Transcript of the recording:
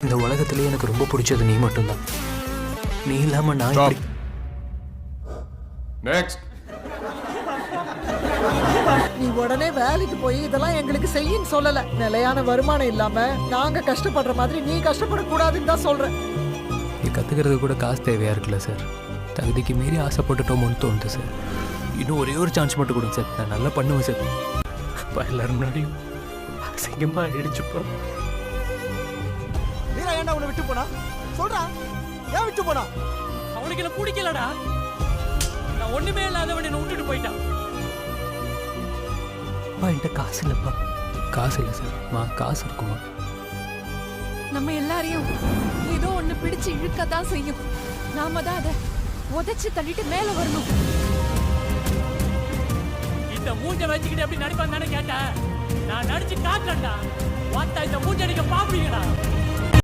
இந்த உலகத்திலே எனக்கு ரொம்ப பிடிச்சது நீ மட்டும்தான். நீ இல்லாம நான் Stop. எப்படி... Next. நீ உடனே வேலைக்கு போய் இதெல்லாம் எங்களுக்கு செய்யின்னு சொல்லல. நிலையான வருமானம் இல்லாம நாங்க கஷ்டப்படுற மாதிரி நீ கஷ்டப்படக்கூடாதுன்னு தான் சொல்றேன். நீ கற்றுக்கிறது கூட காசு தேவையாக இருக்குல்ல சார். தகுதிக்கு மீறி ஆசைப்பட்டுட்டோமோன்னு தோணுது சார். இன்னும் ஒரே ஒரு சான்ஸ் மட்டும் கொடுங்க சார். நான் நல்லா பண்ணுவேன் சார். இப்போ எல்லாரும் முன்னாடியும் அசிங்கமாக அடிச்சுப்போம். வீரா ஏன்டா உன்னை விட்டு போனா? சொல்றா, ஏன் விட்டு போனா? அவனுக்கு என்ன பிடிக்கலடா. நான் ஒண்ணுமே இல்லாதவன் என்ன விட்டுட்டு போயிட்டான். என்கிட்ட காசு இல்லைப்பா. காசு இல்லை சார். காசு இருக்குமா? நம்ம எல்லாரையும் ஏதோ ஒண்ணு பிடிச்சு இழுக்கத்தான் செய்யும். நாம தான் அதை உதைச்சு தள்ளிட்டு மேல வரணும். இந்த மூஞ்ச வச்சுக்கிட்டு எப்படி நடிப்பான்னு தானே கேட்டேன். நான் நடிச்சு காட்டுறேன்டா. வாத்தா இந்த மூஞ்ச அடிக்க பாப்பீங்கடா.